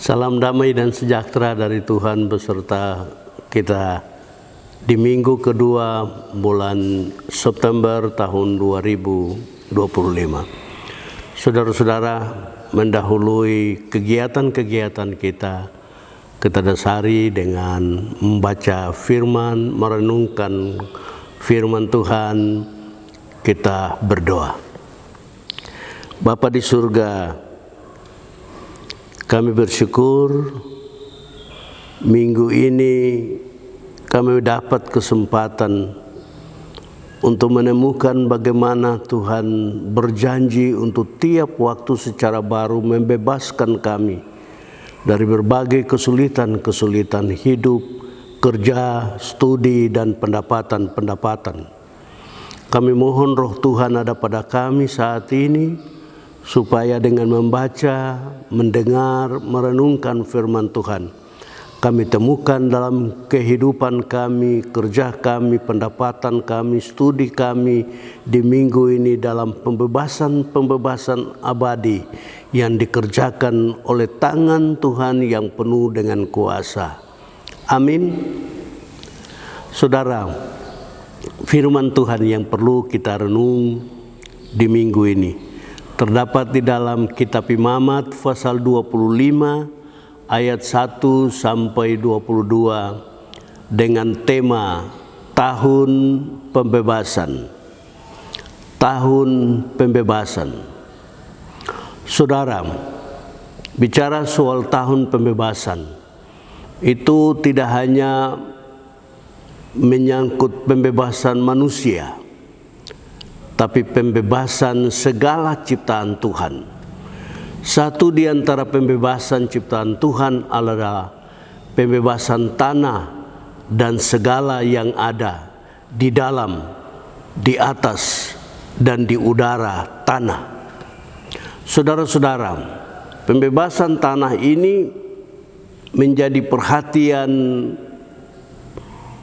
Salam damai dan sejahtera dari Tuhan beserta kita di minggu kedua bulan September tahun 2025. Saudara-saudara, mendahului kegiatan-kegiatan kita dasari dengan membaca firman, merenungkan firman Tuhan. Kita berdoa. Bapa di surga, kami bersyukur minggu ini kami dapat kesempatan untuk menemukan bagaimana Tuhan berjanji untuk tiap waktu secara baru membebaskan kami dari berbagai kesulitan-kesulitan hidup, kerja, studi, dan pendapatan-pendapatan. Kami mohon Roh Tuhan ada pada kami saat ini, supaya dengan membaca, mendengar, merenungkan firman Tuhan, kami temukan dalam kehidupan kami, kerja kami, pendapatan kami, studi kami di minggu ini dalam pembebasan abadi yang dikerjakan oleh tangan Tuhan yang penuh dengan kuasa. Amin. Saudara, firman Tuhan yang perlu kita renung di minggu ini terdapat di dalam kitab Imamat pasal 25 ayat 1 sampai 22 dengan tema tahun pembebasan. Tahun pembebasan. Saudara, bicara soal tahun pembebasan itu tidak hanya menyangkut pembebasan manusia, tapi pembebasan segala ciptaan Tuhan. Satu di antara pembebasan ciptaan Tuhan adalah pembebasan tanah dan segala yang ada di dalam, di atas, dan di udara tanah. Saudara-saudara, pembebasan tanah ini menjadi perhatian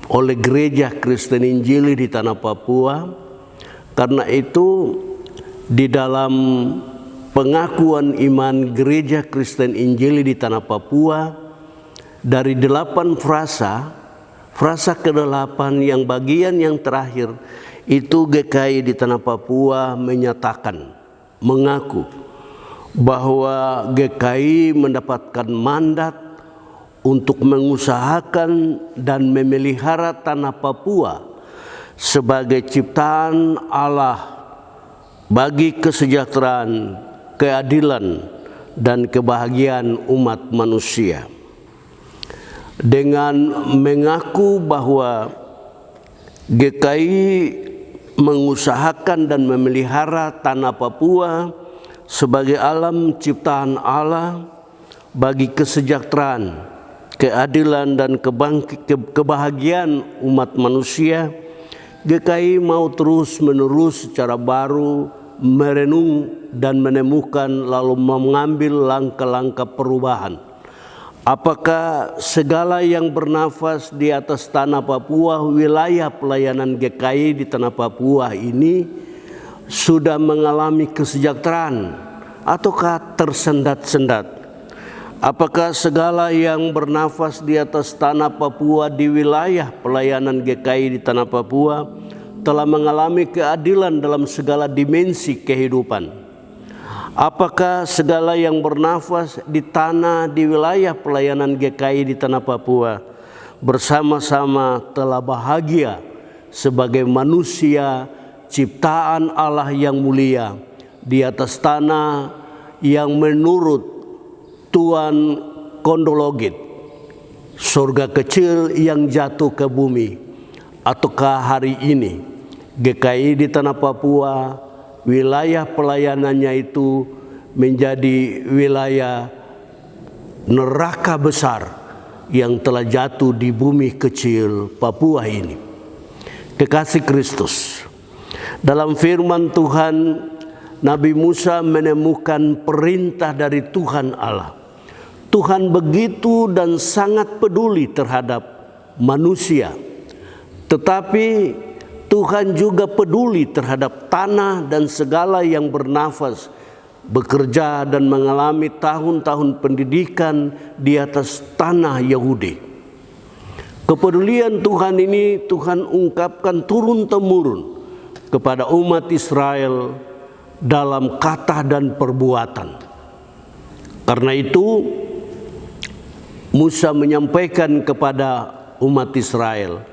oleh Gereja Kristen Injili di tanah Papua. Karena itu di dalam pengakuan iman Gereja Kristen Injili di tanah Papua, dari 8 frasa ke-8 yang bagian yang terakhir itu GKI di tanah Papua menyatakan, mengaku bahwa GKI mendapatkan mandat untuk mengusahakan dan memelihara tanah Papua sebagai ciptaan Allah bagi kesejahteraan, keadilan, dan kebahagiaan umat manusia. Dengan mengaku bahwa GKI mengusahakan dan memelihara tanah Papua sebagai alam ciptaan Allah bagi kesejahteraan, keadilan, dan kebahagiaan umat manusia, GKI mau terus-menerus secara baru merenung dan menemukan lalu mengambil langkah-langkah perubahan. Apakah segala yang bernafas di atas tanah Papua, wilayah pelayanan GKI di tanah Papua ini sudah mengalami kesejahteraan ataukah tersendat-sendat? Apakah segala yang bernafas di atas tanah Papua di wilayah pelayanan GKI di tanah Papua telah mengalami keadilan dalam segala dimensi kehidupan? Apakah segala yang bernafas di tanah di wilayah pelayanan GKI di tanah Papua bersama-sama telah bahagia sebagai manusia ciptaan Allah yang mulia di atas tanah yang menurut Tuan Kondologit, surga kecil yang jatuh ke bumi? Ataukah hari ini GKI di tanah Papua wilayah pelayanannya itu menjadi wilayah neraka besar yang telah jatuh di bumi kecil Papua ini? Kekasih Kristus, dalam firman Tuhan, Nabi Musa menemukan perintah dari Tuhan Allah. Tuhan begitu dan sangat peduli terhadap manusia, tetapi Tuhan juga peduli terhadap tanah dan segala yang bernafas bekerja dan mengalami tahun-tahun pendidikan di atas tanah Yahudi. Kepedulian Tuhan ini Tuhan ungkapkan turun-temurun kepada umat Israel dalam kata dan perbuatan. Karena itu Musa menyampaikan kepada umat Israel,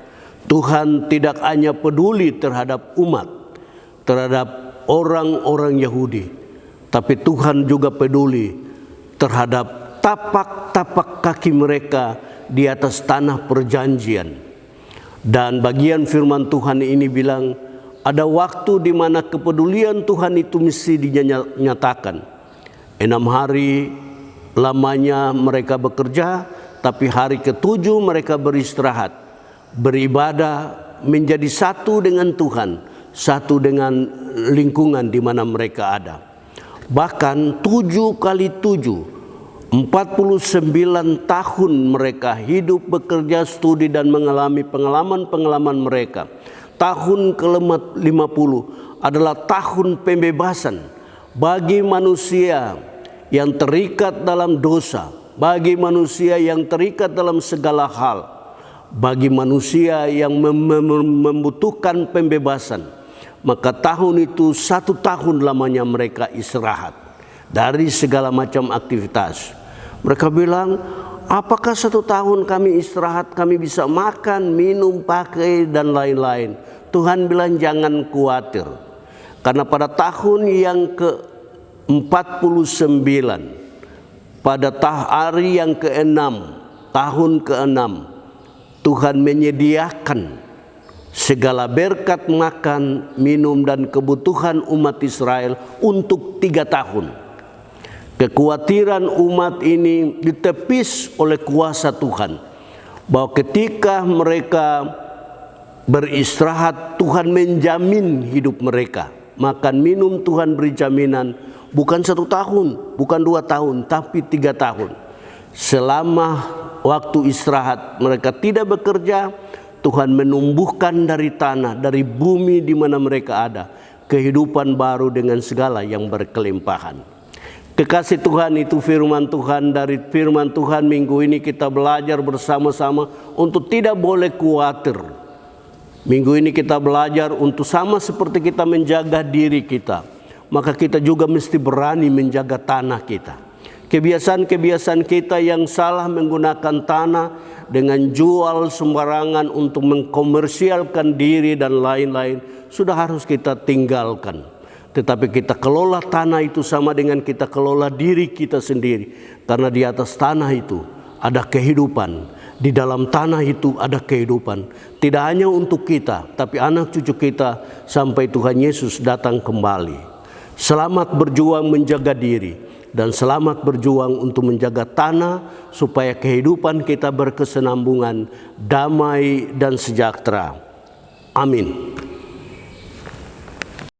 Tuhan tidak hanya peduli terhadap umat, terhadap orang-orang Yahudi, tapi Tuhan juga peduli terhadap tapak-tapak kaki mereka di atas tanah perjanjian. Dan bagian firman Tuhan ini bilang, ada waktu di mana kepedulian Tuhan itu mesti dinyatakan. 6 hari lamanya mereka bekerja, tapi hari ke-7 mereka beristirahat, beribadah, menjadi satu dengan Tuhan, satu dengan lingkungan di mana mereka ada. Bahkan 7 kali 7, 49 tahun mereka hidup, bekerja, studi dan mengalami pengalaman-pengalaman mereka. Tahun ke-50 adalah tahun pembebasan bagi manusia yang terikat dalam dosa, bagi manusia yang terikat dalam segala hal, bagi manusia yang membutuhkan pembebasan. Maka tahun itu 1 tahun lamanya mereka istirahat dari segala macam aktivitas. Mereka bilang, apakah 1 tahun kami istirahat, kami bisa makan, minum, pakai dan lain-lain? Tuhan bilang jangan khawatir. Karena pada tahun yang ke-49, pada hari yang ke-6, tahun ke-6, Tuhan menyediakan segala berkat makan, minum dan kebutuhan umat Israel untuk 3 tahun. Kekhawatiran umat ini ditepis oleh kuasa Tuhan, bahwa ketika mereka beristirahat, Tuhan menjamin hidup mereka. Makan minum Tuhan beri jaminan, bukan 1 tahun, bukan 2 tahun, tapi 3 tahun. Selama waktu istirahat mereka tidak bekerja, Tuhan menumbuhkan dari tanah, dari bumi di mana mereka ada, kehidupan baru dengan segala yang berkelimpahan. Kekasih Tuhan, itu firman Tuhan. Dari firman Tuhan minggu ini kita belajar bersama-sama untuk tidak boleh khawatir. Minggu ini kita belajar untuk sama seperti kita menjaga diri kita, maka kita juga mesti berani menjaga tanah kita. Kebiasaan-kebiasaan kita yang salah menggunakan tanah dengan jual sembarangan untuk mengkomersialkan diri dan lain-lain sudah harus kita tinggalkan. Tetapi kita kelola tanah itu sama dengan kita kelola diri kita sendiri. Karena di atas tanah itu ada kehidupan. Di dalam tanah itu ada kehidupan. Tidak hanya untuk kita, tapi anak cucu kita sampai Tuhan Yesus datang kembali. Selamat berjuang menjaga diri. Dan selamat berjuang untuk menjaga tanah supaya kehidupan kita berkesinambungan, damai dan sejahtera. Amin.